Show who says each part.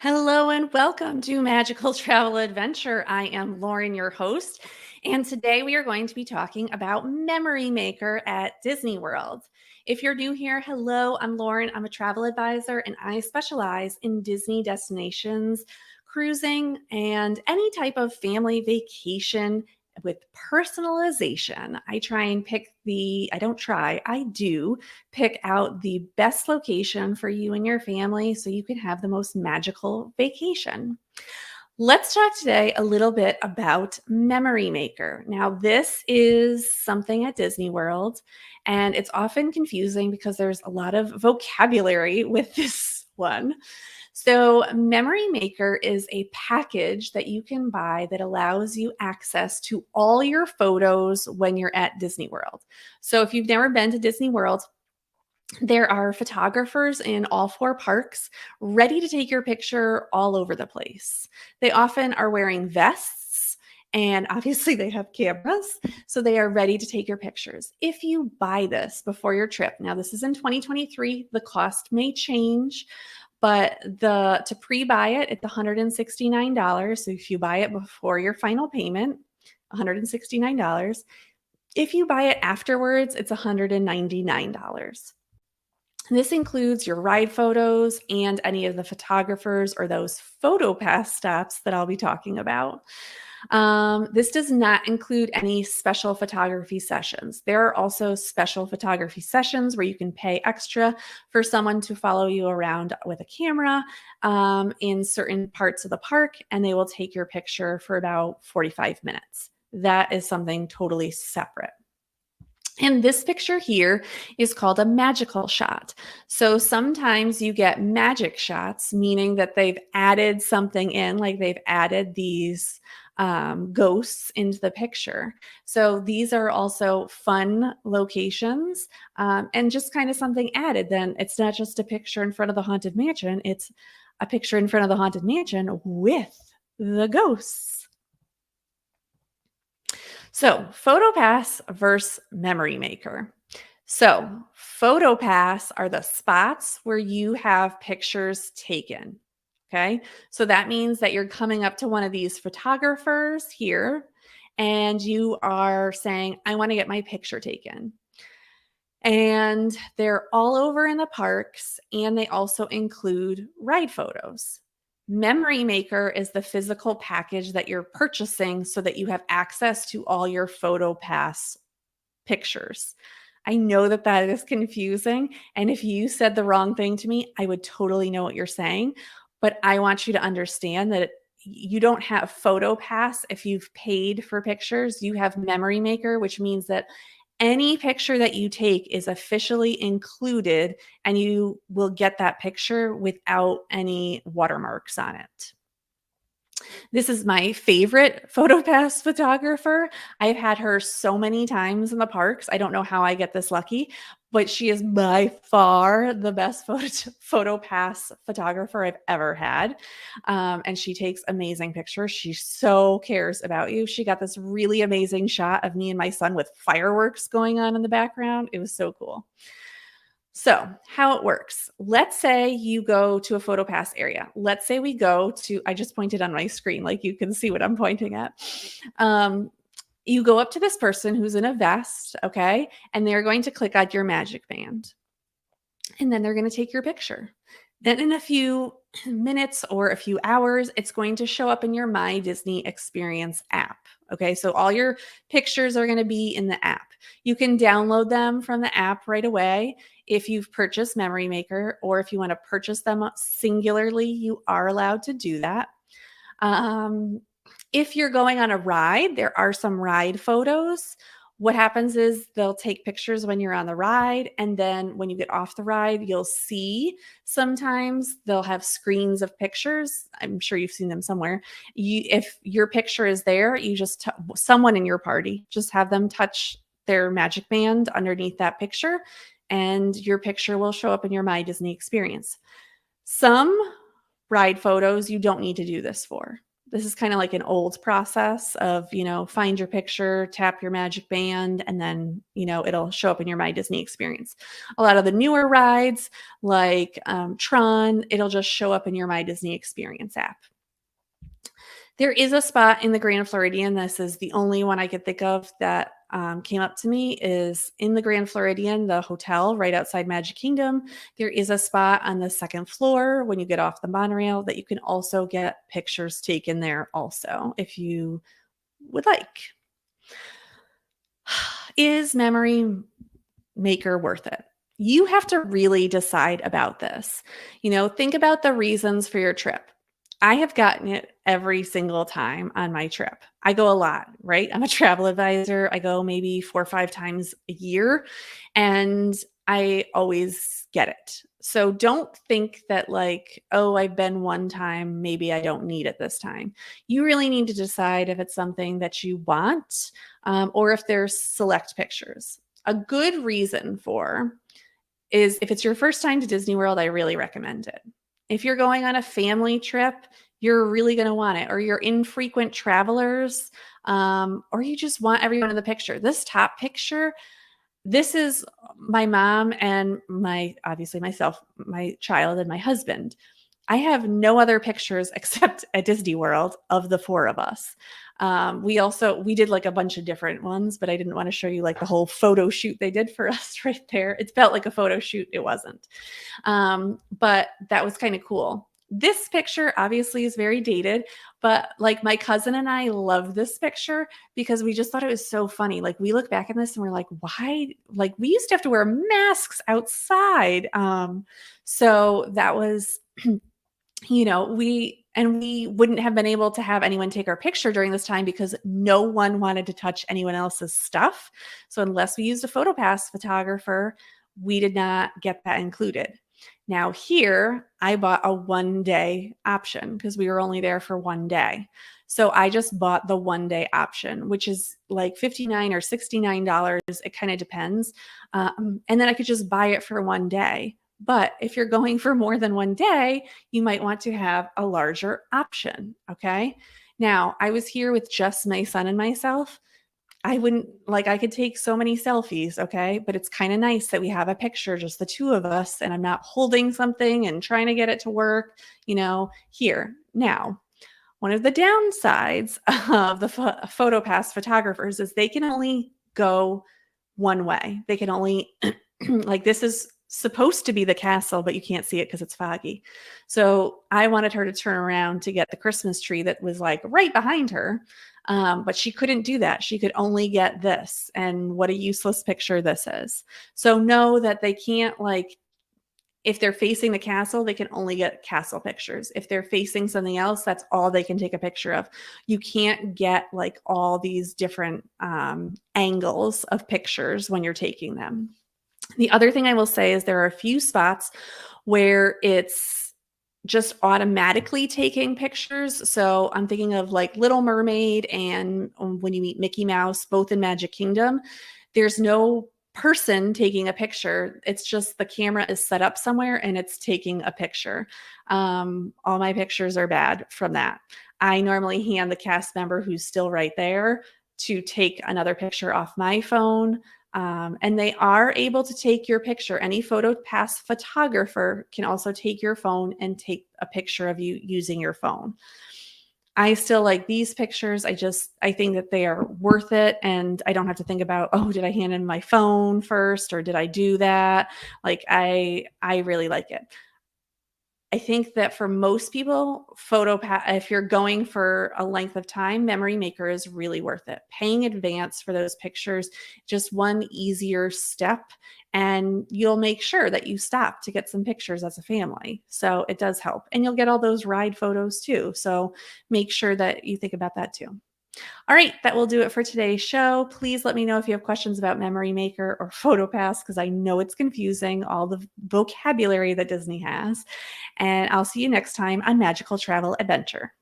Speaker 1: Hello and welcome to Magical Travel Adventure. I am Lauren, your host, and today we are going to be talking about Memory Maker at Disney World. If you're new here, hello, I'm Lauren. I'm a travel advisor and I specialize in Disney destinations, cruising, and any type of family vacation with personalization. I do pick out the best location for you and your family so you can have the most magical vacation. Let's talk today a little bit about Memory Maker. Now, this is something at Disney World, and it's often confusing because there's a lot of vocabulary with this one. So, Memory Maker is a package that you can buy that allows you access to all your photos when you're at Disney World. So, if you've never been to Disney World, there are photographers in all four parks ready to take your picture all over the place. They often are wearing vests and obviously they have cameras, so they are ready to take your pictures. If you buy this before your trip, now this is in 2023, the cost may change, but to pre-buy it, it's $169. So if you buy it before your final payment, $169. If you buy it afterwards, it's $199. This includes your ride photos and any of the photographers or those photo pass stops that I'll be talking about. This does not include any special photography sessions. There are also special photography sessions where you can pay extra for someone to follow you around with a camera in certain parts of the park, and they will take your picture for about 45 minutes. That is something totally separate. And this picture here is called a magical shot. So sometimes you get magic shots, meaning that they've added something in, like they've added these ghosts into the picture. So these are also fun locations and just kind of something added. Then it's not just a picture in front of the Haunted Mansion, it's a picture in front of the Haunted Mansion with the ghosts. So, PhotoPass versus Memory Maker. So, PhotoPass are the spots where you have pictures taken. Okay. So that means that you're coming up to one of these photographers here and you are saying, I want to get my picture taken. And they're all over in the parks and they also include ride photos. Memory Maker is the physical package that you're purchasing so that you have access to all your PhotoPass pictures. I know that that is confusing. And if you said the wrong thing to me, I would totally know what you're saying. But I want you to understand that you don't have PhotoPass if you've paid for pictures. You have Memory Maker, which means that any picture that you take is officially included and you will get that picture without any watermarks on it. This is my favorite PhotoPass photographer. I've had her so many times in the parks. I don't know how I get this lucky, but she is by far the best PhotoPass photographer I've ever had. And she takes amazing pictures. She so cares about you. She got this really amazing shot of me and my son with fireworks going on in the background. It was so cool. So, how it works. Let's say you go to a PhotoPass area. Let's say we go to, I just pointed on my screen, like you can see what I'm pointing at. You go up to this person who's in a vest, okay? And they're going to click on your magic band. And then they're going to take your picture. Then in a few minutes or a few hours, it's going to show up in your My Disney Experience app. Okay, so all your pictures are going to be in the app. You can download them from the app right away if you've purchased Memory Maker, or if you want to purchase them singularly, you are allowed to do that. If you're going on a ride, there are some ride photos. What happens is they'll take pictures when you're on the ride, and then when you get off the ride, you'll see sometimes they'll have screens of pictures. I'm sure you've seen them somewhere. If your picture is there, you just someone in your party, just have them touch their magic band underneath that picture, and your picture will show up in your My Disney Experience. Some ride photos you don't need to do this for. This is kind of like an old process of, find your picture, tap your magic band, and then, it'll show up in your My Disney experience. A lot of the newer rides, like Tron, it'll just show up in your My Disney experience app. There is a spot in the Grand Floridian. This is the only one I could think of that came up to me is in the Grand Floridian, the hotel right outside Magic Kingdom. There is a spot on the second floor when you get off the monorail that you can also get pictures taken there also if you would like. Is Memory Maker worth it? You have to really decide about this. Think about the reasons for your trip. I have gotten it every single time on my trip. I go a lot, right? I'm a travel advisor. I go maybe 4 or 5 times a year, and I always get it. So don't think that like, oh, I've been one time, maybe I don't need it this time. You really need to decide if it's something that you want, or if there's select pictures. A good reason for is if it's your first time to Disney World, I really recommend it. If you're going on a family trip, you're really going to want it, or you're infrequent travelers, or you just want everyone in the picture. This top picture, this is my mom and obviously myself, my child, and my husband. I have no other pictures except at Disney World of the 4 of us. We did like a bunch of different ones, but I didn't want to show you like the whole photo shoot they did for us right there. It felt like a photo shoot. It wasn't. But that was kind of cool. This picture obviously is very dated, but like my cousin and I love this picture because we just thought it was so funny. Like we look back at this and we're like, why? Like we used to have to wear masks outside. So that was, we wouldn't have been able to have anyone take our picture during this time because no one wanted to touch anyone else's stuff. So unless we used a PhotoPass photographer, we did not get that included. Now here, I bought a 1-day option because we were only there for 1 day. So I just bought the 1-day option, which is like $59 or $69. It kind of depends. And then I could just buy it for 1 day. But if you're going for more than 1 day, you might want to have a larger option. Okay. Now, I was here with just my son and myself. I could take so many selfies. Okay. But it's kind of nice that we have a picture, just the 2 of us, and I'm not holding something and trying to get it to work, here. Now, one of the downsides of the PhotoPass photographers is they can only go one way. They can only, like, this is supposed to be the castle, but you can't see it because it's foggy. So I wanted her to turn around to get the Christmas tree that was like right behind her. But she couldn't do that. She could only get this. And what a useless picture this is. So know that they can't, like, if they're facing the castle, they can only get castle pictures. If they're facing something else, that's all they can take a picture of. You can't get like all these different angles of pictures when you're taking them. The other thing I will say is there are a few spots where it's just automatically taking pictures. So I'm thinking of like Little Mermaid and when you meet Mickey Mouse, both in Magic Kingdom, there's no person taking a picture. It's just the camera is set up somewhere and it's taking a picture. All my pictures are bad from that. I normally hand the cast member who's still right there to take another picture off my phone. And they are able to take your picture. Any PhotoPass photographer can also take your phone and take a picture of you using your phone. I still like these pictures. I think that they are worth it. And I don't have to think about, oh, did I hand in my phone first or did I do that? Like I really like it. I think that for most people, if you're going for a length of time, Memory Maker is really worth it. Paying advance for those pictures, just one easier step, and you'll make sure that you stop to get some pictures as a family. So it does help. And you'll get all those ride photos too. So make sure that you think about that too. All right, that will do it for today's show. Please let me know if you have questions about Memory Maker or PhotoPass, because I know it's confusing, all the vocabulary that Disney has. And I'll see you next time on Magical Travel Adventure.